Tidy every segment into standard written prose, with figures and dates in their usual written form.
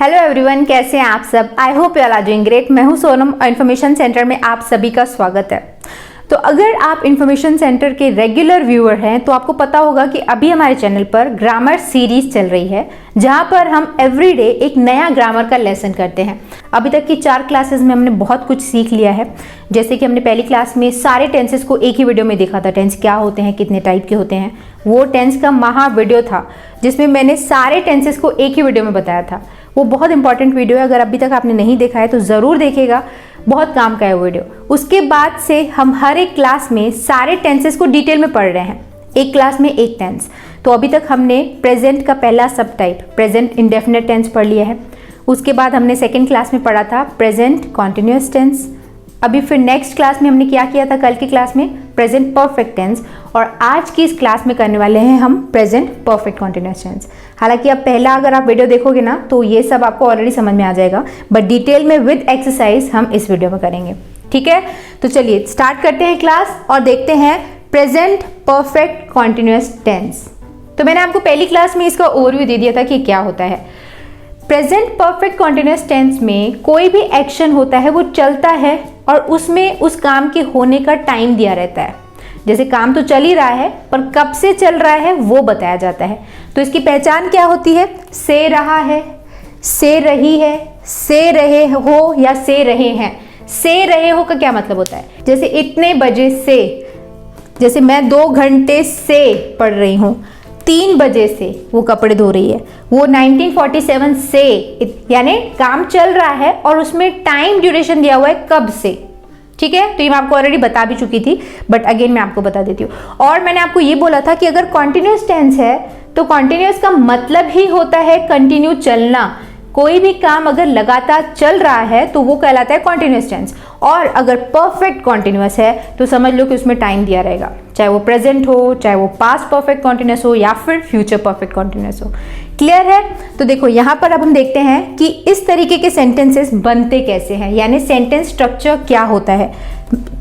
Hello everyone, कैसे हैं आप सब। I hope you all are doing great. मैं हूं सोनम और इन्फॉर्मेशन सेंटर में आप सभी का स्वागत है। तो अगर आप इन्फॉर्मेशन सेंटर के रेगुलर व्यूअर हैं तो आपको पता होगा कि अभी हमारे चैनल पर ग्रामर सीरीज चल रही है, जहां पर हम एवरीडे एक नया ग्रामर का लेसन करते हैं। अभी तक की 4 क्लासेस में हमने बहुत कुछ सीख लिया है। जैसे कि हमने पहली क्लास में सारे टेंसेस को एक ही वीडियो में देखा था। टेंस क्या होते हैं, कितने टाइप के होते हैं, वो टेंस का महा वीडियो था जिसमें मैंने सारे टेंसेस को एक ही वीडियो में बताया था। वो बहुत इंपॉर्टेंट वीडियो है, अगर अभी तक आपने नहीं देखा है तो ज़रूर देखिएगा, बहुत काम का है वो वीडियो। उसके बाद से हम हर एक क्लास में सारे टेंसेस को डिटेल में पढ़ रहे हैं, एक क्लास में एक टेंस। तो अभी तक हमने प्रेजेंट का पहला सब टाइप प्रेजेंट इंडेफिनिट टेंस पढ़ लिया है। उसके बाद हमने सेकेंड क्लास में पढ़ा था प्रेजेंट कॉन्टिन्यूअस टेंस। अभी फिर नेक्स्ट क्लास में हमने क्या किया था, कल की क्लास में प्रेजेंट परफेक्ट टेंस, और आज की इस क्लास में करने वाले हैं हम प्रेजेंट परफेक्ट कॉन्टिन्यूअस टेंस। हालांकि अब पहला अगर आप वीडियो देखोगे ना तो ये सब आपको ऑलरेडी समझ में आ जाएगा, बट डिटेल में विद एक्सरसाइज हम इस वीडियो में करेंगे। ठीक है, तो चलिए स्टार्ट करते हैं क्लास और देखते हैं प्रेजेंट परफेक्ट कॉन्टिन्यूअस टेंस। तो मैंने आपको पहली क्लास में इसका ओवरव्यू दे दिया था कि क्या होता है। प्रेजेंट परफेक्ट कॉन्टिन्यूअस टेंस में कोई भी एक्शन होता है वो चलता है और उसमें उस काम के होने का टाइम दिया रहता है। जैसे काम तो चल ही रहा है पर कब से चल रहा है वो बताया जाता है। तो इसकी पहचान क्या होती है, से रहा है, से रही है, से रहे हो या से रहे हैं। से रहे हो का क्या मतलब होता है, जैसे इतने बजे से, जैसे मैं 2 घंटे से पढ़ रही हूँ, 3 बजे से वो कपड़े धो रही है, वो 1947 से, यानी काम चल रहा है और उसमें टाइम ड्यूरेशन दिया हुआ है कब से। ठीक है, तो ये मैं आपको ऑलरेडी बता भी चुकी थी, बट अगेन मैं आपको बता देती हूँ। और मैंने आपको ये बोला था कि अगर कॉन्टिन्यूअस टेंस है तो कॉन्टिन्यूअस का मतलब ही होता है कंटिन्यू चलना। कोई भी काम अगर लगातार चल रहा है तो वो कहलाता है कॉन्टिन्यूअस टेंस। और अगर परफेक्ट कॉन्टिन्यूअस है तो समझ लो कि उसमें टाइम दिया रहेगा, चाहे वो प्रेजेंट हो, चाहे वो पास्ट परफेक्ट कॉन्टिन्यूअस हो या फिर फ्यूचर परफेक्ट कॉन्टिन्यूअस हो। क्लियर है। तो देखो यहाँ पर अब हम देखते हैं कि इस तरीके के सेंटेंसेस बनते कैसे हैं, यानी सेंटेंस स्ट्रक्चर क्या होता है।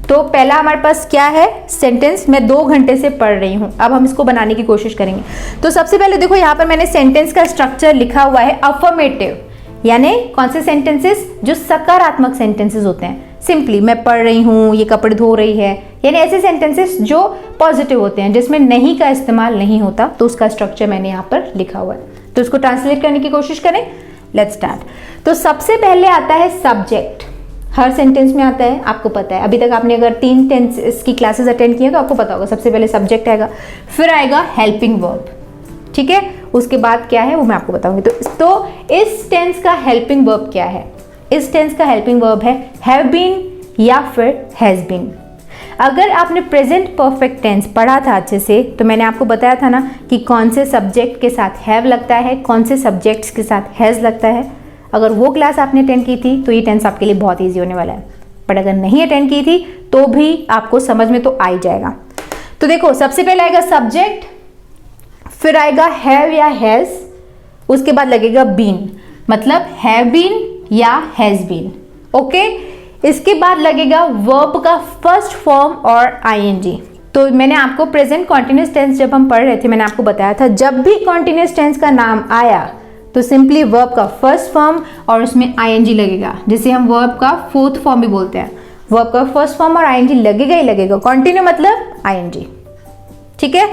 तो पहला हमारे पास क्या है, सेंटेंस मैं 2 घंटे से पढ़ रही हूँ। अब हम इसको बनाने की कोशिश करेंगे। तो सबसे पहले देखो यहाँ पर मैंने सेंटेंस का स्ट्रक्चर लिखा हुआ है अफर्मेटिव, यानी कौन से सेंटेंसेस, जो सकारात्मक सेंटेंसेस होते हैं। सिंपली मैं पढ़ रही हूँ, ये कपड़े धो रही है, यानी ऐसे सेंटेंसेस जो पॉजिटिव होते हैं, जिसमें नहीं का इस्तेमाल नहीं होता, तो उसका स्ट्रक्चर मैंने यहाँ पर लिखा हुआ है। तो इसको ट्रांसलेट करने की कोशिश करें। Let's start. तो सबसे पहले आता है सब्जेक्ट। हर सेंटेंस में आता है, आपको पता है। अभी तक आपने अगर 3 टेंस की क्लासेस अटेंड की है तो आपको पता होगा। सबसे पहले सब्जेक्ट आएगा, फिर आएगा हेल्पिंग वर्ब। ठीक है, उसके बाद क्या है वो मैं आपको बताऊंगी। तो इस टेंस का हेल्पिंग वर्ब क्या है, इस टेंस का हेल्पिंग वर्ब है हैव बीन या फिर हैज बीन। अगर आपने प्रेजेंट परफेक्ट टेंस पढ़ा था अच्छे से तो मैंने आपको बताया था ना कि कौन से सब्जेक्ट के साथ हैव लगता है, कौन से सब्जेक्ट्स के साथ हैज लगता है। अगर वो क्लास आपने अटेंड की थी तो ये टेंस आपके लिए बहुत ईजी होने वाला है, बट अगर नहीं अटेंड की थी तो भी आपको समझ में तो आ ही जाएगा। तो देखो सबसे पहले आएगा सब्जेक्ट, फिर आएगा हैव या हैज, उसके बाद लगेगा बीन, मतलब हैव बीन या हैज बीन। ओके, इसके बाद लगेगा वर्ब का फर्स्ट फॉर्म और आईएनजी। तो मैंने आपको प्रेजेंट कॉन्टिन्यूअस टेंस जब हम पढ़ रहे थे मैंने आपको बताया था, जब भी कॉन्टिन्यूअस टेंस का नाम आया तो सिंपली वर्ब का फर्स्ट फॉर्म और उसमें आईएनजी लगेगा, जिसे हम वर्ब का 4th फॉर्म भी बोलते हैं। वर्ब का फर्स्ट फॉर्म और आईएनजी लगेगा ही लगेगा, कॉन्टिन्यू मतलब आईएनजी। ठीक है,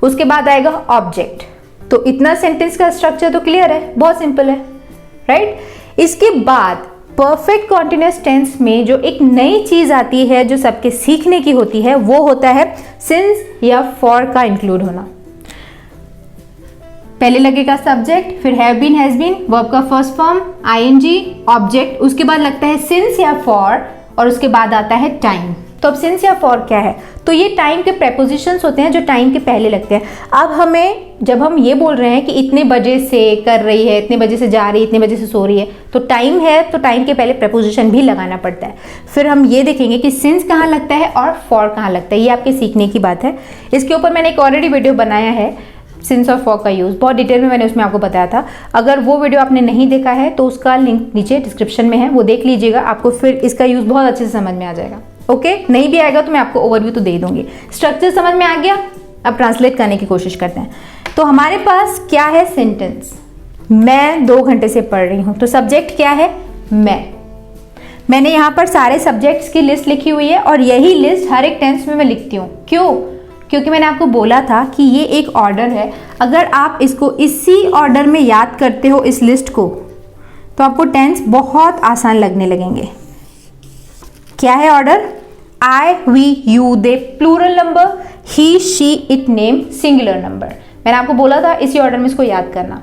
उसके बाद आएगा ऑब्जेक्ट। तो इतना सेंटेंस का स्ट्रक्चर तो क्लियर है, बहुत सिंपल है, राइट। इसके बाद परफेक्ट कॉन्टिन्यूअस टेंस में जो एक नई चीज आती है जो सबके सीखने की होती है, वो होता है सिंस या फॉर का इंक्लूड होना। पहले लगेगा सब्जेक्ट, फिर have been has been, verb का फर्स्ट फॉर्म, आईएनजी, ऑब्जेक्ट, उसके बाद लगता है सिंस या फॉर, और उसके बाद आता है टाइम। तो अब सिंस या फॉर क्या है, तो ये टाइम के प्रेपोजिशंस होते हैं जो टाइम के पहले लगते हैं। अब हमें जब हम ये बोल रहे हैं कि इतने बजे से कर रही है, इतने बजे से जा रही है, इतने बजे से सो रही है, तो टाइम है तो टाइम के पहले प्रेपोजिशन भी लगाना पड़ता है। फिर हम ये देखेंगे कि सिंस कहाँ लगता है और फॉर कहाँ लगता है, ये आपके सीखने की बात है। इसके ऊपर मैंने एक ऑलरेडी वीडियो बनाया है सिंस और फॉर का यूज़, बहुत डिटेल में मैंने उसमें आपको बताया था। अगर वो वीडियो आपने नहीं देखा है तो उसका लिंक नीचे डिस्क्रिप्शन में है, वो देख लीजिएगा, आपको फिर इसका यूज़ बहुत अच्छे से समझ में आ जाएगा। ओके, नहीं भी आएगा तो मैं आपको ओवरव्यू तो दे दूंगी। स्ट्रक्चर समझ में आ गया, अब ट्रांसलेट करने की कोशिश करते हैं। तो हमारे पास क्या है, सेंटेंस। मैं 2 घंटे से पढ़ रही हूँ। तो सब्जेक्ट क्या है? मैंने यहाँ पर सारे सब्जेक्ट्स की लिस्ट लिखी हुई है और यही लिस्ट हर एक टेंस में मैं लिखती हूँ। क्यों? क्योंकि मैंने आपको बोला था कि ये एक ऑर्डर है, अगर आप इसको इसी ऑर्डर में याद करते हो इस लिस्ट को, तो आपको टेंस बहुत आसान लगने लगेंगे। क्या है order? I, we, you, they plural number, he, she, it, name singular number. मैंने आपको बोला था इसी ऑर्डर में इसको याद करना,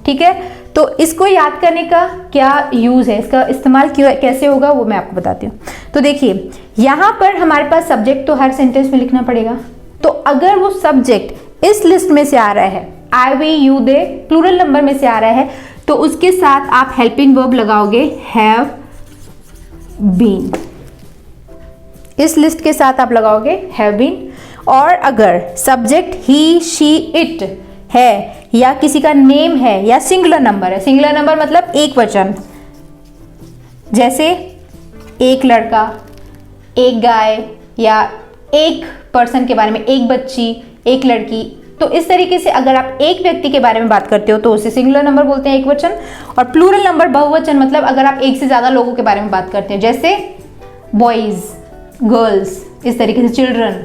ठीक है? तो इसको याद करने का क्या यूज है, इसका इस्तेमाल कैसे होगा वो मैं आपको बताती हूँ। तो देखिए यहाँ पर हमारे पास सब्जेक्ट तो हर सेंटेंस में लिखना पड़ेगा। तो अगर वो सब्जेक्ट इस लिस्ट में से आ रहा है, I, we, you, they plural number में से आ रहा है, तो उसके साथ आप हेल्पिंग वर्ब लगाओगे हैव बीन। इस लिस्ट के साथ आप लगाओगे हैव बीन। और अगर सब्जेक्ट ही, शी, इट है या किसी का नेम है या सिंगुलर नंबर है, सिंगुलर नंबर मतलब एक वचन, जैसे एक लड़का, एक गाय या एक पर्सन के बारे में, एक बच्ची, एक लड़की, तो इस तरीके से अगर आप एक व्यक्ति के बारे में बात करते हो तो उसे सिंगुलर नंबर बोलते हैं, एक वचन। और प्लूरल नंबर बहुवचन मतलब अगर आप एक से ज्यादा लोगों के बारे में बात करते हैं, जैसे बॉयज, गर्ल्स, इस तरीके से चिल्ड्रन,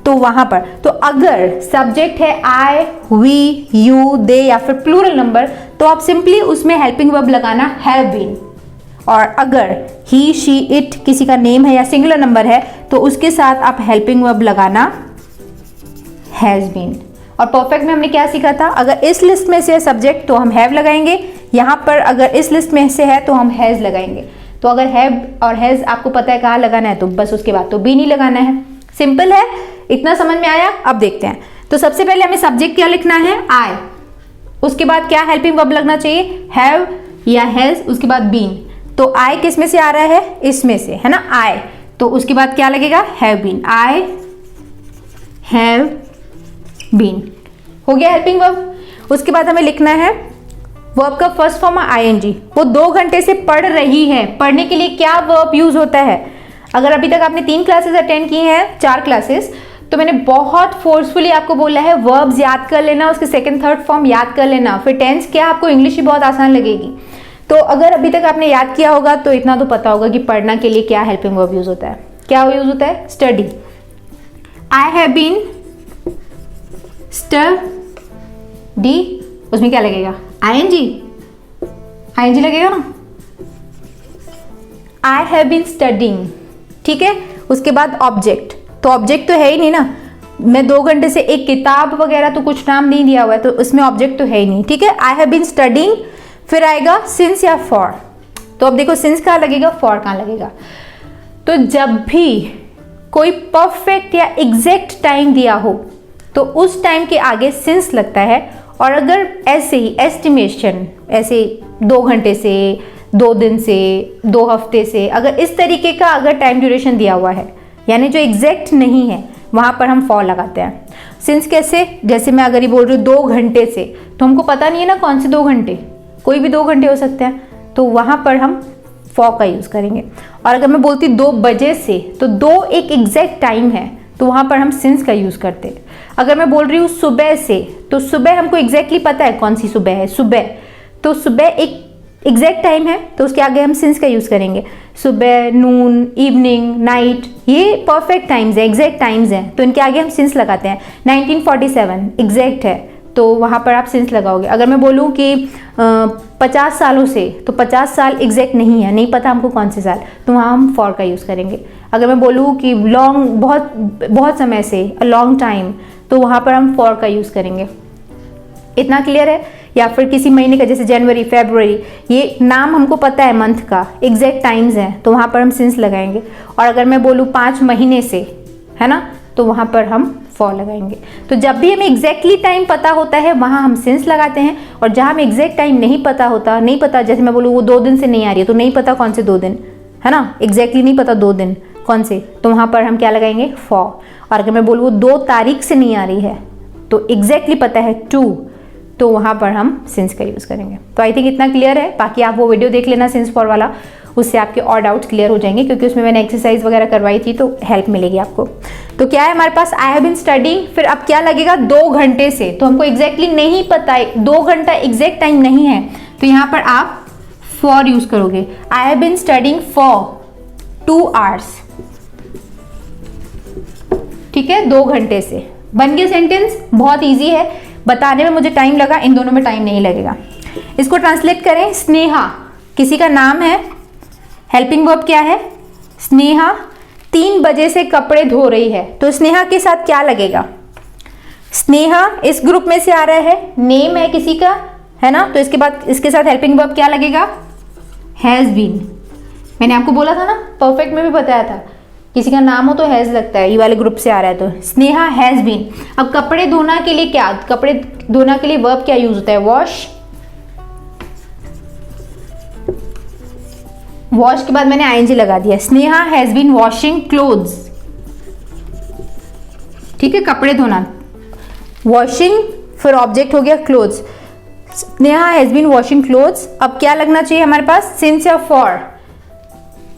तो वहां पर तो अगर सब्जेक्ट है आई, वी, यू, दे या फिर प्लूरल नंबर, तो आप सिंपली उसमें हेल्पिंग वर्ब लगाना हैव बीन। और अगर ही, शी, इट किसी का नेम है या सिंगुलर नंबर है तो उसके साथ आप हेल्पिंग वर्ब लगाना हैज बीन। और परफेक्ट में हमने क्या सीखा था? अगर इस लिस्ट में से है सब्जेक्ट तो हम हैव लगाएंगे, यहां पर अगर इस लिस्ट में से है तो हम हैज लगाएंगे। तो अगर हैव और हैज आपको पता है कहाँ लगाना है तो बस उसके बाद तो बीन ही लगाना है। सिंपल है, इतना समझ में आया? अब देखते हैं। तो सबसे पहले हमें सब्जेक्ट क्या लिखना है? आई। उसके बाद क्या हेल्पिंग वर्ब लगना चाहिए? हैव या हैज, उसके बाद बीन। तो आई किस में से आ रहा है? इसमें से, है ना, आई। तो उसके बाद क्या लगेगा? Have been. I have been, हो गया हेल्पिंग वर्ब। उसके बाद हमें लिखना है वर्ब का फर्स्ट फॉर्म आईएनजी। वो 2 घंटे से पढ़ रही है। पढ़ने के लिए क्या वर्ब यूज होता है? अगर अभी तक आपने 3 क्लासेस अटेंड की हैं, 4 क्लासेस, तो मैंने बहुत फोर्सफुली आपको बोला है वर्ब्स याद कर लेना, उसके सेकंड थर्ड फॉर्म याद कर लेना, फिर टेंस क्या, आपको इंग्लिश ही बहुत आसान लगेगी। तो अगर अभी तक आपने याद किया होगा तो इतना तो पता होगा कि पढ़ना के लिए क्या हेल्पिंग वर्ब यूज होता है। क्या यूज होता है? Study. I have been study, उसमें क्या लगेगा? आईएनजी, आईएनजी लगेगा ना। आई हैव बीन स्टडिंग, ठीक है। उसके बाद ऑब्जेक्ट, तो ऑब्जेक्ट तो है ही नहीं ना, मैं 2 घंटे से एक किताब वगैरह तो कुछ नाम नहीं दिया हुआ है तो उसमें ऑब्जेक्ट तो है ही नहीं, ठीक है। आई हैव बीन स्टडिंग, फिर आएगा सिंस या फॉर। तो अब देखो सिंस कहाँ लगेगा, फॉर कहाँ लगेगा। तो जब भी कोई परफेक्ट या एग्जैक्ट टाइम दिया हो तो उस टाइम के आगे सिंस लगता है। और अगर ऐसे ही एस्टिमेशन, ऐसे 2 घंटे से, 2 दिन से, 2 हफ्ते से, अगर इस तरीके का अगर टाइम ड्यूरेशन दिया हुआ है यानी जो एग्जैक्ट नहीं है, वहां पर हम फॉर लगाते हैं। सिंस कैसे? जैसे मैं अगर ये बोल रही हूँ 2 घंटे से, तो हमको पता नहीं है ना कौन से 2 घंटे, कोई भी 2 घंटे हो सकते हैं, तो वहां पर हम फॉर का यूज करेंगे। और अगर मैं बोलती 2 बजे से, तो 2 एक एग्जैक्ट टाइम है, तो वहां पर हम सिंस का यूज करते हैं। अगर मैं बोल रही हूँ सुबह से, तो सुबह हमको एग्जैक्टली पता है कौन सी सुबह है, सुबह, तो सुबह एक एग्जैक्ट टाइम है तो उसके आगे हम सिंस का यूज करेंगे। सुबह, नून, इवनिंग, नाइट, ये परफेक्ट टाइम्स है, एग्जैक्ट टाइम्स हैं, तो इनके आगे हम सिंस लगाते हैं। 1947 एग्जैक्ट है तो वहां पर आप सिंस लगाओगे। अगर मैं बोलूँ कि 50 सालों से, तो 50 साल एग्जैक्ट नहीं है, नहीं पता हमको कौन से साल, तो वहाँ हम फॉर का यूज़ करेंगे। अगर मैं बोलूँ कि लॉन्ग, बहुत समय से, अ लॉन्ग टाइम, तो वहाँ पर हम फॉर का यूज़ करेंगे। इतना क्लियर है? या फिर किसी महीने का, जैसे जनवरी, फरवरी, ये नाम हमको पता है मंथ का, एग्जैक्ट टाइम्स हैं, तो वहाँ पर हम सिंस लगाएंगे। और अगर मैं बोलूँ 5 महीने से, है ना, तो वहाँ पर हम फॉर लगाएंगे। तो जब भी हमें एग्जैक्टली टाइम पता होता है वहाँ हम सिंस लगाते हैं, और जहाँ हमें एग्जैक्ट टाइम नहीं पता होता, नहीं पता, जैसे मैं बोलूँ वो 2 दिन से नहीं आ रही है, तो नहीं पता कौन से 2 दिन, है ना, एग्जैक्टली नहीं पता 2 दिन कौन से, तो वहाँ पर हम क्या लगाएंगे? फॉर। और अगर मैं बोलूँ वो 2 तारीख से नहीं आ रही है, तो एग्जैक्टली पता है 2, तो वहाँ पर हम सिंस का यूज़ करेंगे। तो आई थिंक इतना क्लियर है। बाकी आप वो वीडियो देख लेना सिंस फॉर वाला, उससे आपके और डाउट्स क्लियर हो जाएंगे, क्योंकि उसमें मैंने एक्सरसाइज वगैरह करवाई थी, तो हेल्प मिलेगी आपको। तो क्या है हमारे पास, आई हैव बीन स्टडिंग, फिर अब क्या लगेगा 2 घंटे से, तो हमको एग्जैक्टली नहीं पता है, 2 घंटा एग्जैक्ट टाइम नहीं है, तो यहाँ पर आप फॉर यूज करोगे। I have been studying for 2 hours, ठीक है, 2 घंटे से। बन गया सेंटेंस, बहुत इजी है, बताने में मुझे टाइम लगा, इन दोनों में टाइम नहीं लगेगा। इसको ट्रांसलेट करें, स्नेहा किसी का नाम है, हेल्पिंग वर्ब क्या है, स्नेहा 3 बजे से कपड़े धो रही है, तो स्नेहा के साथ क्या लगेगा, स्नेहा इस ग्रुप में से आ रहा है, नेम है किसी का, है ना, तो इसके बाद इसके साथ हेल्पिंग वर्ब क्या लगेगा, हैज बीन। मैंने आपको बोला था ना, परफेक्ट में भी बताया था, किसी का नाम हो तो हैज लगता है, ये वाले ग्रुप से आ रहा है, तो स्नेहा हैज बीन। अब कपड़े धोना के लिए क्या, कपड़े धोना के लिए वर्ब क्या यूज होता है, वॉश। वॉश के बाद मैंने आईएनजी लगा दिया, Sneha has been washing clothes, ठीक है, कपड़े धोना, वॉशिंग फिर ऑब्जेक्ट हो गया clothes, Sneha has been washing clothes. अब क्या लगना चाहिए हमारे पास, सिंस या फॉर,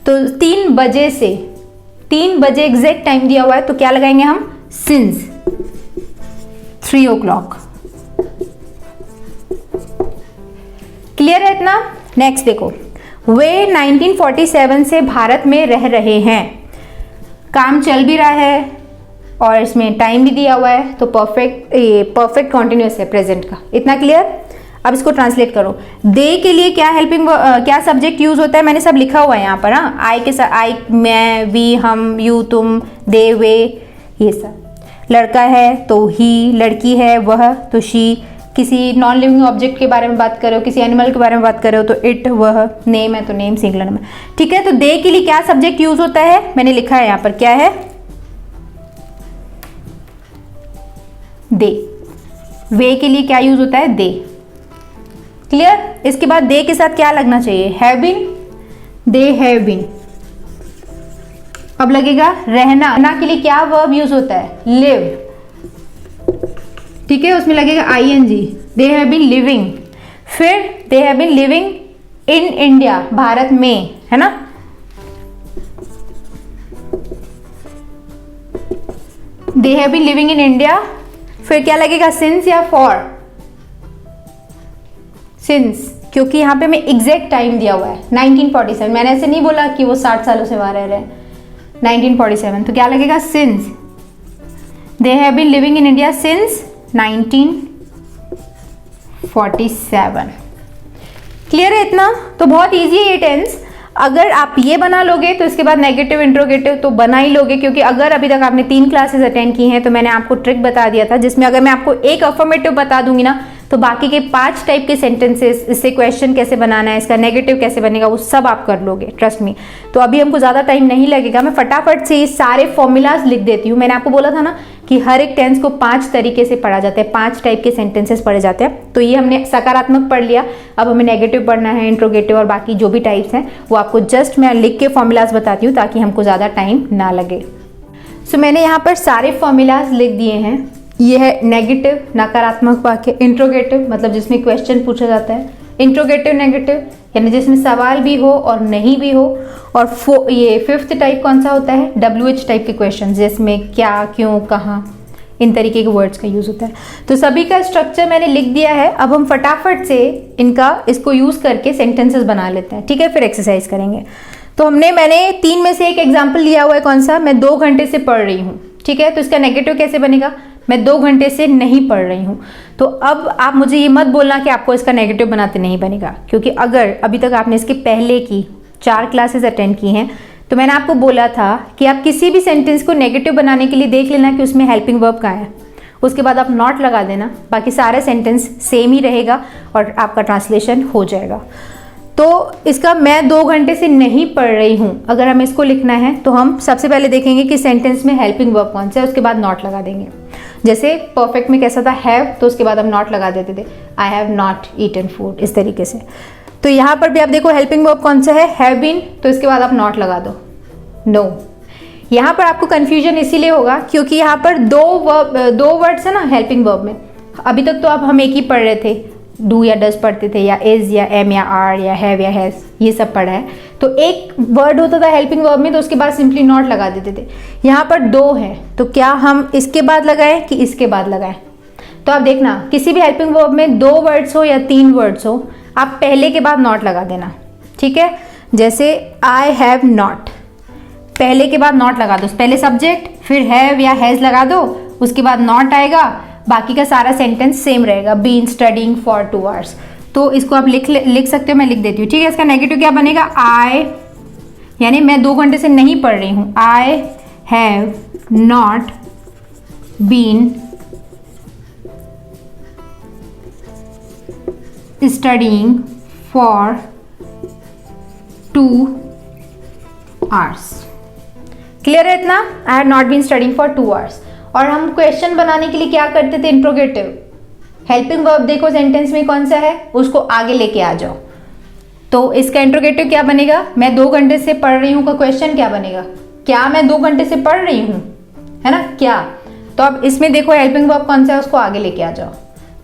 तो 3 बजे से, 3 बजे एग्जैक्ट टाइम दिया हुआ है, तो क्या लगाएंगे हम, सिंस 3 o'clock। क्लियर है इतना। नेक्स्ट देखो, वे 1947 से भारत में रह रहे हैं, काम चल भी रहा है और इसमें टाइम भी दिया हुआ है, तो परफेक्ट कॉन्टिन्यूअस है प्रेजेंट का, इतना क्लियर। अब इसको ट्रांसलेट करो, दे के लिए क्या हेल्पिंग क्या सब्जेक्ट यूज होता है, मैंने सब लिखा हुआ है यहाँ पर, हाँ, आई के साथ आई, मैं, वी, हम, यू, तुम, दे, वे, ये सब। लड़का है तो ही, लड़की है वह तो शी, किसी नॉन लिविंग ऑब्जेक्ट के बारे में बात कर रहे हो, किसी एनिमल के बारे में बात कर रहे हो तो इट, वह, नेम है तो नेम सिंगुलर में, ठीक है। तो दे के लिए क्या सब्जेक्ट यूज होता है, मैंने लिखा है यहाँ पर, क्या है, दे। वे के लिए क्या यूज होता है, दे, क्लियर। इसके बाद दे के साथ क्या लगना चाहिए, have been, they have been. अब लगेगा रहना, रहना के लिए क्या वर्ब यूज होता है, लिव, ठीक है, उसमें लगेगा ING, they have been living, फिर they have been living in India, Bharat में, है ना, they have been living in India, फिर क्या लगेगा, सिंस या फॉर, सिंस, क्योंकि यहाँ पे मैं एग्जैक्ट टाइम दिया हुआ है 1947, मैंने ऐसे नहीं बोला कि वो 60 सालों से वहां रह रहे हैं, 1947, तो क्या लगेगा, since, they have been living in India since 1947। Clear है इतना। तो बहुत इजी है ये टेंस। अगर आप ये बना लोगे तो इसके बाद नेगेटिव इंट्रोगेटिव तो बना ही लोगे, क्योंकि अगर अभी तक आपने 3 क्लासेस अटेंड की हैं तो मैंने आपको ट्रिक बता दिया था, जिसमें अगर मैं आपको एक अफर्मेटिव बता दूंगी ना तो बाकी के 5 टाइप के सेंटेंसेस, इससे क्वेश्चन कैसे बनाना है, इसका नेगेटिव कैसे बनेगा, वो सब आप कर लोगे, ट्रस्ट मी। तो अभी हमको ज़्यादा टाइम नहीं लगेगा, मैं फटाफट से ये सारे फॉर्मूलाज लिख देती हूँ। मैंने आपको बोला था ना कि हर एक टेंस को 5 तरीके से पढ़ा जाता है, 5 टाइप के सेंटेंसेस पढ़े जाते हैं। तो ये हमने सकारात्मक पढ़ लिया, अब हमें नेगेटिव पढ़ना है, इंट्रोगेटिव और बाकी जो भी टाइप्स हैं वो आपको जस्ट मैं लिख के फॉर्मूलाज बताती हूँ ताकि हमको ज़्यादा टाइम ना लगे। सो मैंने यहाँ पर सारे फॉर्मूलाज लिख दिए हैं। ये है नेगेटिव, नकारात्मक वाक्य, इंट्रोगेटिव मतलब जिसमें क्वेश्चन पूछा जाता है, इंट्रोगेटिव नेगेटिव यानी जिसमें सवाल भी हो और नहीं भी हो, और ये 5th टाइप कौन सा होता है, WH टाइप के क्वेश्चन जिसमें क्या, क्यों, कहाँ, इन तरीके के वर्ड्स का यूज़ होता है। तो सभी का स्ट्रक्चर मैंने लिख दिया है। अब हम फटाफट से इसको यूज़ करके सेंटेंसेस बना लेते हैं, ठीक है, फिर एक्सरसाइज करेंगे। तो मैंने 3 में से एक एग्जाम्पल लिया हुआ है, कौन सा, मैं 2 घंटे से पढ़ रही हूँ, ठीक है। तो इसका नेगेटिव कैसे बनेगा, मैं 2 घंटे से नहीं पढ़ रही हूँ। तो अब आप मुझे ये मत बोलना कि आपको इसका नेगेटिव बनाते नहीं बनेगा, क्योंकि अगर अभी तक आपने इसके पहले की 4 क्लासेस अटेंड की हैं तो मैंने आपको बोला था कि आप किसी भी सेंटेंस को नेगेटिव बनाने के लिए देख लेना कि उसमें हेल्पिंग वर्ब कहाँ है, उसके बाद आप नॉट लगा देना, बाकी सारे सेंटेंस सेम ही रहेगा और आपका ट्रांसलेशन हो जाएगा। तो इसका मैं 2 घंटे से नहीं पढ़ रही हूँ, अगर हमें इसको लिखना है तो हम सबसे पहले देखेंगे कि सेंटेंस में हेल्पिंग वर्ब कौन सा है, उसके बाद नॉट लगा देंगे। जैसे परफेक्ट में कैसा था, हैव, तो उसके बाद हम नॉट लगा देते थे, I have not eaten food, इस तरीके से। तो यहाँ पर भी आप देखो हेल्पिंग वर्ब कौन सा है, हैव बीन, तो इसके बाद आप नॉट लगा दो, नो। यहाँ पर आपको कंफ्यूजन इसीलिए होगा क्योंकि यहाँ पर दो वर्ड्स है ना हेल्पिंग वर्ब में। अभी तक तो अब हम एक ही पढ़ रहे थे, डू या डज पढ़ते थे, या इज या एम या आर या हैव या हैज़, ये सब पढ़ा है। तो एक वर्ड होता था हेल्पिंग वर्ब में, तो उसके बाद सिंपली नॉट लगा देते थे। यहाँ पर दो है, तो क्या हम इसके बाद लगाएं कि इसके बाद लगाएं? तो आप देखना, किसी भी हेल्पिंग वर्ब में 2 वर्ड्स हो या 3 वर्ड्स हो, आप पहले के बाद नॉट लगा देना, ठीक है। जैसे आई हैव नॉट, पहले के बाद नॉट लगा दो, पहले सब्जेक्ट फिर हैव या हैज़ लगा दो, उसके बाद नॉट आएगा, बाकी का सारा सेंटेंस सेम रहेगा, बीन स्टडिंग फॉर 2 आवर्स। तो इसको आप लिख सकते हो, मैं लिख देती हूँ, ठीक है। इसका नेगेटिव क्या बनेगा? आई, यानी मैं 2 घंटे से नहीं पढ़ रही हूँ, I have not been studying for 2 hours. Clear है इतना? I have not been studying for 2 hours. और हम क्वेश्चन बनाने के लिए क्या करते थे? इंट्रोगेटिव। हेल्पिंग वर्ब देखो सेंटेंस में कौन सा है, उसको आगे लेके आ जाओ। तो इसका इंट्रोगेटिव क्या बनेगा? मैं 2 घंटे से पढ़ रही हूँ का क्वेश्चन क्या बनेगा? क्या मैं 2 घंटे से पढ़ रही हूँ, है ना, क्या। तो अब इसमें देखो हेल्पिंग वर्ब कौन सा है, उसको आगे लेके आ जाओ।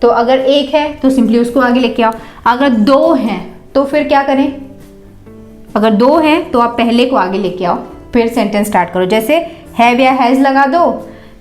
तो अगर एक है तो सिंपली उसको आगे लेके आओ, अगर 2 हैं तो फिर क्या करें? अगर 2 हैं तो आप पहले को आगे लेके आओ, फिर सेंटेंस स्टार्ट करो। जैसे हैव या हैज़ लगा दो,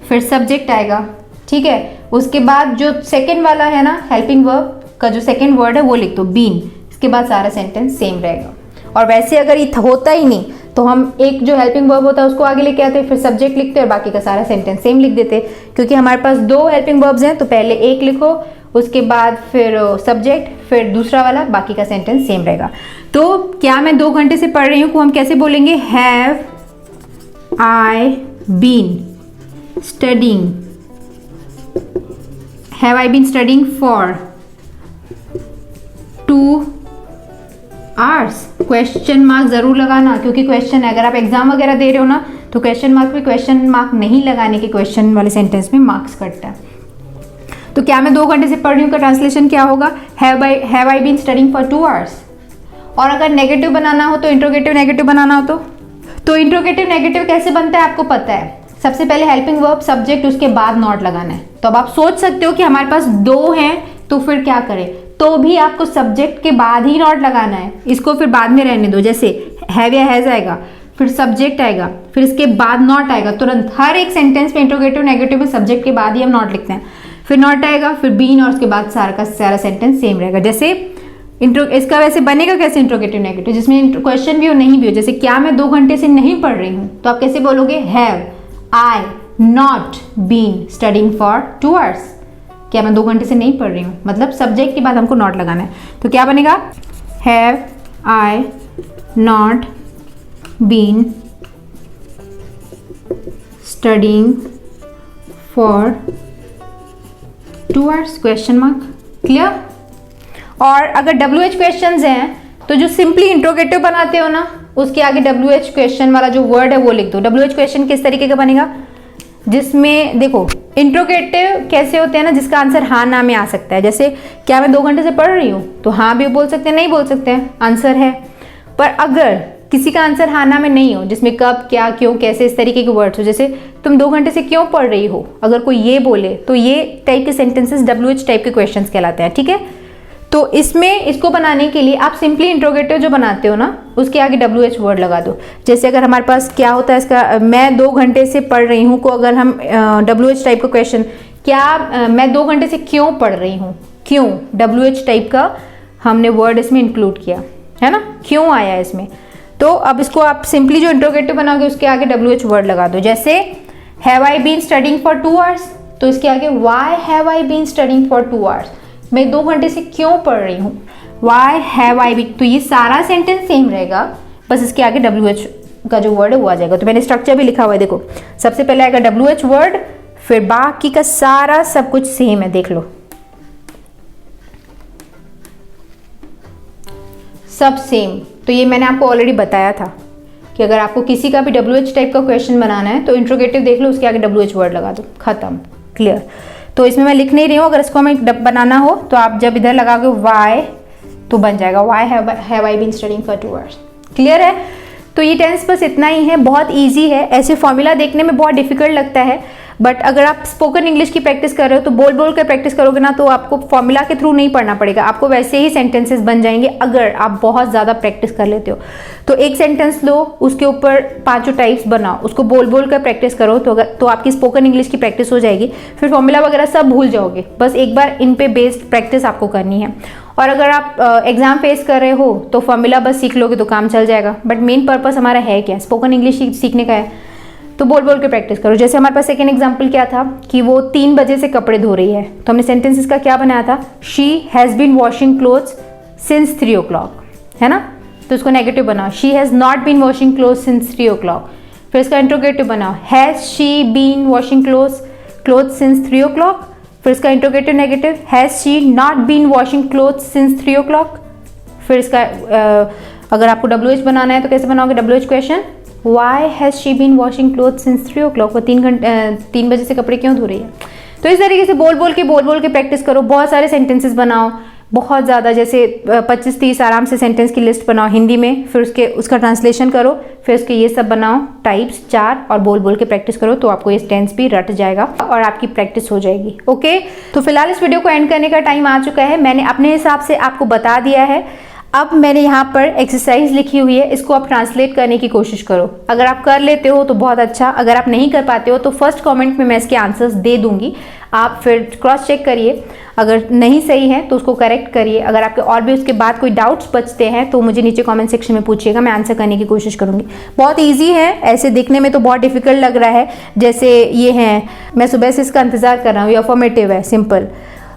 फिर सब्जेक्ट आएगा, ठीक है। उसके बाद जो सेकंड वाला है ना, हेल्पिंग वर्ब का जो सेकंड वर्ड है वो लिख दो, बीन। इसके बाद सारा सेंटेंस सेम रहेगा। और वैसे अगर ये होता ही नहीं तो हम एक जो हेल्पिंग वर्ब होता है उसको आगे लेके आते, फिर सब्जेक्ट लिखते और बाकी का सारा सेंटेंस सेम लिख देते। क्योंकि हमारे पास 2 हेल्पिंग वर्ब्स हैं, तो पहले एक लिखो, उसके बाद फिर सब्जेक्ट, फिर दूसरा वाला, बाकी का सेंटेंस सेम रहेगा। तो क्या मैं 2 घंटे से पढ़ रही हूँ को हम कैसे बोलेंगे? Have I been studying, have I been studying for 2 hours. Question mark जरूर लगाना, क्योंकि क्वेश्चन है, अगर आप एग्जाम वगैरह दे रहे हो ना तो क्वेश्चन मार्क पे क्वेश्चन मार्क नहीं लगाने के क्वेश्चन वाले सेंटेंस में मार्क्स कटता है। तो क्या मैं 2 घंटे से पढ़ रही हूँ का ट्रांसलेशन क्या होगा? Have I been studying for 2 hours. और अगर नेगेटिव बनाना हो तो इंट्रोगेटिव नेगेटिव बनाना हो तो इंट्रोगेटिव नेगेटिव कैसे बनता है आपको पता है? सबसे पहले हेल्पिंग वर्ब सब्जेक्ट, उसके बाद नॉट लगाना है। तो अब आप सोच सकते हो कि हमारे पास 2 हैं तो फिर क्या करें? तो भी आपको सब्जेक्ट के बाद ही नॉट लगाना है, इसको फिर बाद में रहने दो। जैसे हैव या हैज आएगा, फिर सब्जेक्ट आएगा, फिर इसके बाद नॉट आएगा तुरंत। हर एक सेंटेंस में इंट्रोगेटिव नेगेटिव में सब्जेक्ट के बाद ही हम नॉट लिखते हैं, फिर नॉट आएगा, फिर बीन, और उसके बाद सारा का सारा सेंटेंस सेम रहेगा। जैसे इसका वैसे बनेगा कैसे इंट्रोगेटिव नेगेटिव, जिसमें क्वेश्चन भी हो नहीं भी हो। जैसे क्या मैं 2 घंटे से नहीं पढ़ रही हूँ, तो आप कैसे बोलोगे? Have I not been studying for 2 hours. क्या मैं 2 घंटे से नहीं पढ़ रही हूँ, मतलब सब्जेक्ट के बाद हमको नॉट लगाना है। तो क्या बनेगा? Have I not been studying for 2 hours question mark. Clear? और अगर WH क्वेश्चंस हैं तो जो सिंपली इंट्रोगेटिव बनाते हो ना, उसके आगे WH क्वेश्चन वाला जो वर्ड है वो लिख दो। WH क्वेश्चन किस तरीके का बनेगा? जिसमें देखो इंट्रोगेटिव कैसे होते हैं ना, जिसका आंसर हाँ ना में आ सकता है। जैसे क्या मैं 2 घंटे से पढ़ रही हूँ, तो हाँ भी बोल सकते हैं, नहीं बोल सकते हैं, आंसर है। पर अगर किसी का आंसर हाँ ना में नहीं हो, जिसमें कब, क्या, क्यों, कैसे, इस तरीके के वर्ड्स हो, जैसे तुम 2 घंटे से क्यों पढ़ रही हो, अगर कोई ये बोले तो ये टाइप के सेंटेंसेस WH टाइप के क्वेश्चंस कहलाते हैं, ठीक है। तो इसमें इसको बनाने के लिए आप सिंपली इंट्रोगेटिव जो बनाते हो ना, उसके आगे WH वर्ड लगा दो। जैसे अगर हमारे पास क्या होता है इसका, मैं 2 घंटे से पढ़ रही हूँ को अगर हम WH टाइप का क्वेश्चन, क्या मैं 2 घंटे से क्यों पढ़ रही हूँ, क्यों, WH टाइप का हमने वर्ड इसमें इंक्लूड किया है ना, क्यों आया इसमें। तो अब इसको आप सिंपली जो इंट्रोगेटिव बनाओगे उसके आगे WH वर्ड लगा दो। जैसे have I been studying for 2 hours, तो इसके आगे why have I been studying for 2 hours, मैं 2 घंटे से क्यों पढ़ रही हूँ, वाई हैव आई बीन। तो ये सारा सेंटेंस सेम रहेगा, बस इसके आगे WH का जो वर्ड है वो आ जाएगा। तो मैंने स्ट्रक्चर भी लिखा हुआ है, देखो सबसे पहले आएगा WH वर्ड, फिर बाकी का सारा सब कुछ सेम है, देख लो सब सेम। तो ये मैंने आपको ऑलरेडी बताया था कि अगर आपको किसी का भी WH टाइप का क्वेश्चन बनाना है तो इंट्रोगेटिव देख लो, उसके आगे WH वर्ड लगा दो, खत्म, क्लियर। तो इसमें मैं लिख नहीं रही हूँ, अगर इसको हमें बनाना हो तो आप जब इधर लगाओगे वाई तो बन जाएगा why have I been studying for 2 hours. Clear है? तो ये टेंस बस इतना ही है, बहुत ईजी है। ऐसे फॉर्मूला देखने में बहुत डिफिकल्ट लगता है, बट अगर आप स्पोकन इंग्लिश की प्रैक्टिस कर रहे हो तो बोल बोल कर प्रैक्टिस करोगे ना, तो आपको फॉर्मूला के थ्रू नहीं पढ़ना पड़ेगा, आपको वैसे ही सेंटेंसेस बन जाएंगे अगर आप बहुत ज़्यादा प्रैक्टिस कर लेते हो। तो एक सेंटेंस लो, उसके ऊपर 5 टाइप्स बनाओ, उसको बोल बोल कर प्रैक्टिस करो, तो आपकी स्पोकन इंग्लिश की प्रैक्टिस हो जाएगी। फिर फॉर्मूला वगैरह सब भूल जाओगे, बस एक बार इन पे बेस्ड प्रैक्टिस आपको करनी है। और अगर आप एग्जाम फेस कर रहे हो तो फॉर्मूला बस सीख लोगे तो काम चल जाएगा, बट मेन पर्पस हमारा है क्या, स्पोकन इंग्लिश सीखने का है, तो बोल बोल के प्रैक्टिस करो। जैसे हमारे पास सेकेंड एग्जाम्पल क्या था कि वो 3 बजे से कपड़े धो रही है, तो हमने सेंटेंसेस का क्या बनाया था, she has been washing clothes since 3 o'clock, है ना, तो उसको नेगेटिव बनाओ, she has not been washing clothes since 3 o'clock। फिर इसका इंट्रोगेटिव बनाओ, has she been washing clothes since 3 o'clock। फिर इसका interrogative negative, has she not been washing clothes since 3 o'clock। फिर इसका अगर आपको WH बनाना है तो कैसे बनाओगे, WH question, why has she been washing cloth since 3 o'clock, वो 3 बजे से कपड़े क्यों धो रही है। तो इस तरीके से बोल बोल के प्रैक्टिस करो, बहुत सारे सेंटेंसेस बनाओ, बहुत ज़्यादा, जैसे 25-30 आराम से सेंटेंस की लिस्ट बनाओ हिंदी में, फिर उसका ट्रांसलेशन करो, फिर उसके ये सब बनाओ टाइप्स 4 और बोल बोल के प्रैक्टिस करो, तो आपको ये टेंस भी रट जाएगा और आपकी प्रैक्टिस हो जाएगी। ओके, तो फिलहाल इस वीडियो को एंड करने का टाइम आ चुका है, मैंने अपने हिसाब से आपको बता दिया है। अब मैंने यहाँ पर एक्सरसाइज लिखी हुई है, इसको आप ट्रांसलेट करने की कोशिश करो। अगर आप कर लेते हो तो बहुत अच्छा, अगर आप नहीं कर पाते हो तो फर्स्ट कमेंट में मैं इसके आंसर्स दे दूंगी, आप फिर क्रॉस चेक करिए, अगर नहीं सही है तो उसको करेक्ट करिए। अगर आपके और भी उसके बाद कोई डाउट्स बचते हैं तो मुझे नीचे कमेंट सेक्शन में पूछिएगा, मैं आंसर करने की कोशिश करूंगी। बहुत ईजी है, ऐसे दिखने में तो बहुत डिफिकल्ट लग रहा है, जैसे ये है, मैं सुबह से इसका इंतजार कर रहा हूँ, ये अफर्मेटिव है, सिंपल।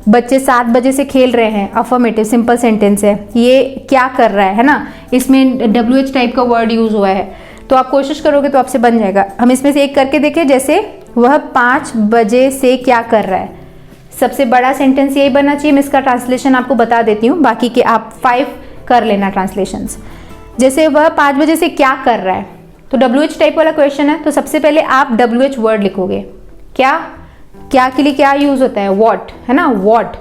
बच्चे 7 बजे से खेल रहे हैं, अफर्मेटिव, सिंपल सेंटेंस है। ये क्या कर रहा है ना, इसमें WH टाइप का वर्ड यूज हुआ है, तो आप कोशिश करोगे तो आपसे बन जाएगा। हम इसमें से एक करके देखें, जैसे वह 5 बजे से क्या कर रहा है, सबसे बड़ा सेंटेंस यही बनना चाहिए। मैं इसका ट्रांसलेशन आपको बता देती हूँ, बाकी के आप 5 कर लेना ट्रांसलेशंस। जैसे वह 5 बजे से क्या कर रहा है, तो WH टाइप वाला क्वेश्चन है, तो सबसे पहले आप WH वर्ड लिखोगे। क्या के लिए क्या यूज होता है, वॉट, है ना, वॉट।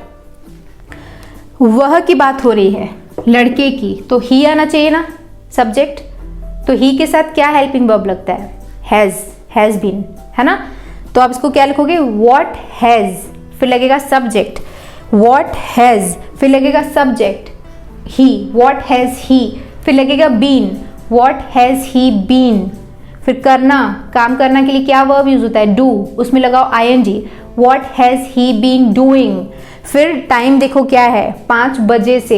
वह की बात हो रही है, लड़के की, तो ही आना चाहिए ना, सब्जेक्ट, तो ही के साथ क्या हेल्पिंग वर्ब लगता है, हैज बीन, है ना, तो आप इसको क्या लिखोगे, वॉट हैज, फिर लगेगा सब्जेक्ट, वॉट हैज, फिर लगेगा subject he, what has he, फिर लगेगा been, what has he been. फिर करना, काम करना के लिए क्या वर्ब यूज होता है, डू, उसमें लगाओ ING, what has he been doing. फिर टाइम देखो क्या है, 5 बजे से,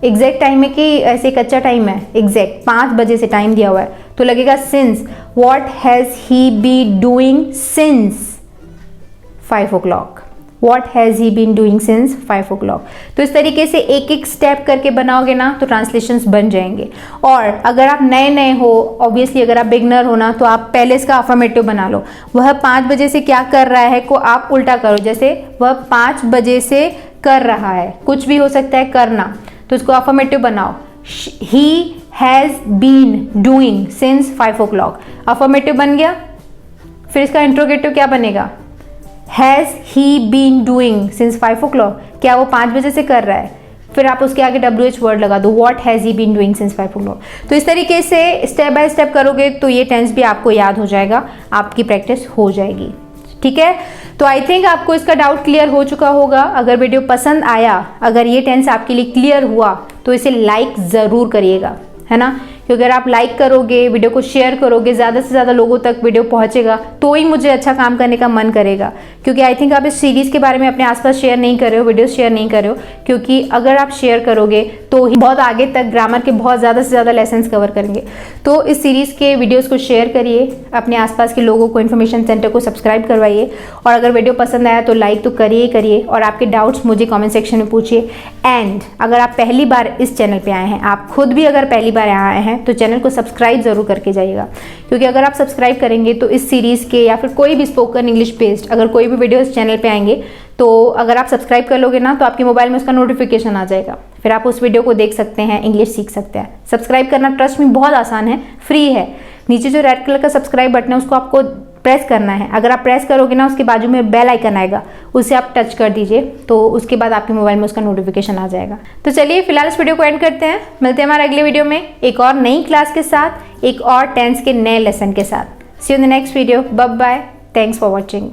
एग्जैक्ट टाइम है कि ऐसे कच्चा टाइम है, एग्जैक्ट 5 बजे से टाइम दिया हुआ है, तो लगेगा since, what has he be doing since 5 o'clock, What has he been doing since 5 o'clock। तो इस तरीके से एक एक स्टेप करके बनाओगे ना तो ट्रांसलेशंस बन जाएंगे। और अगर आप नए हो, ऑब्वियसली अगर आप बिगनर हो ना, तो आप पहले इसका अफर्मेटिव बना लो। वह 5 बजे से क्या कर रहा है को आप उल्टा करो, जैसे वह 5 बजे से कर रहा है, कुछ भी हो सकता है करना, तो इसको अफर्मेटिव बनाओ, he has been doing since 5 o'clock, affirmative बन गया। फिर इसका इंट्रोगेटिव क्या बनेगा, has he been doing since 5 o'clock, क्या वो 5 बजे से कर रहा है, फिर आप उसके आगे WH वर्ड लगा दो, what has he been doing since 5 o'clock। तो इस तरीके से स्टेप बाय स्टेप करोगे तो ये टेंस भी आपको याद हो जाएगा, आपकी प्रैक्टिस हो जाएगी। ठीक है, तो आई थिंक आपको इसका डाउट क्लियर हो चुका होगा। अगर वीडियो पसंद आया, अगर ये टेंस आपके लिए क्लियर हुआ तो इसे लाइक ज़रूर करिएगा, है ना, क्योंकि अगर आप लाइक करोगे, वीडियो को शेयर करोगे, ज़्यादा से ज़्यादा लोगों तक वीडियो पहुंचेगा तो ही मुझे अच्छा काम करने का मन करेगा। क्योंकि आई थिंक आप इस सीरीज़ के बारे में अपने आसपास शेयर नहीं कर रहे हो, वीडियोस शेयर नहीं कर रहे हो, क्योंकि अगर आप शेयर करोगे तो ही बहुत आगे तक ग्रामर के बहुत ज़्यादा से ज़्यादा लेसन्स कवर करेंगे। तो इस सीरीज़ के वीडियोज़ को शेयर करिए, अपने आसपास के लोगों को, इन्फॉर्मेशन सेंटर को सब्सक्राइब करवाइए, और अगर वीडियो पसंद आया तो लाइक तो करिए, और आपके डाउट्स मुझे कॉमेंट सेक्शन में पूछिए। एंड अगर आप पहली बार इस चैनल पर आए हैं, आप खुद भी अगर पहली बार आए हैं तो चैनल को सब्सक्राइब जरूर करके जाइएगा, क्योंकि अगर आप सब्सक्राइब करेंगे तो इस सीरीज के या फिर कोई भी स्पोकन इंग्लिश बेस्ड अगर कोई भी वीडियो इस चैनल पे आएंगे, तो अगर आप सब्सक्राइब कर लोगे ना तो आपके मोबाइल में उसका नोटिफिकेशन आ जाएगा, फिर आप उस वीडियो को देख सकते हैं, इंग्लिश सीख सकते हैं। सब्सक्राइब करना ट्रस्ट में बहुत आसान है, फ्री है। नीचे जो रेड कलर का सब्सक्राइब बटन है उसको आपको प्रेस करना है। अगर आप प्रेस करोगे ना, उसके बाजू में बेल आइकन आएगा, उसे आप टच कर दीजिए, तो उसके बाद आपके मोबाइल में उसका नोटिफिकेशन आ जाएगा। तो चलिए फिलहाल इस वीडियो को एंड करते हैं, मिलते हैं हमारे अगले वीडियो में एक और नई क्लास के साथ, एक और टेंस के नए लेसन के साथ। See you in the next video, bye bye, thanks for watching.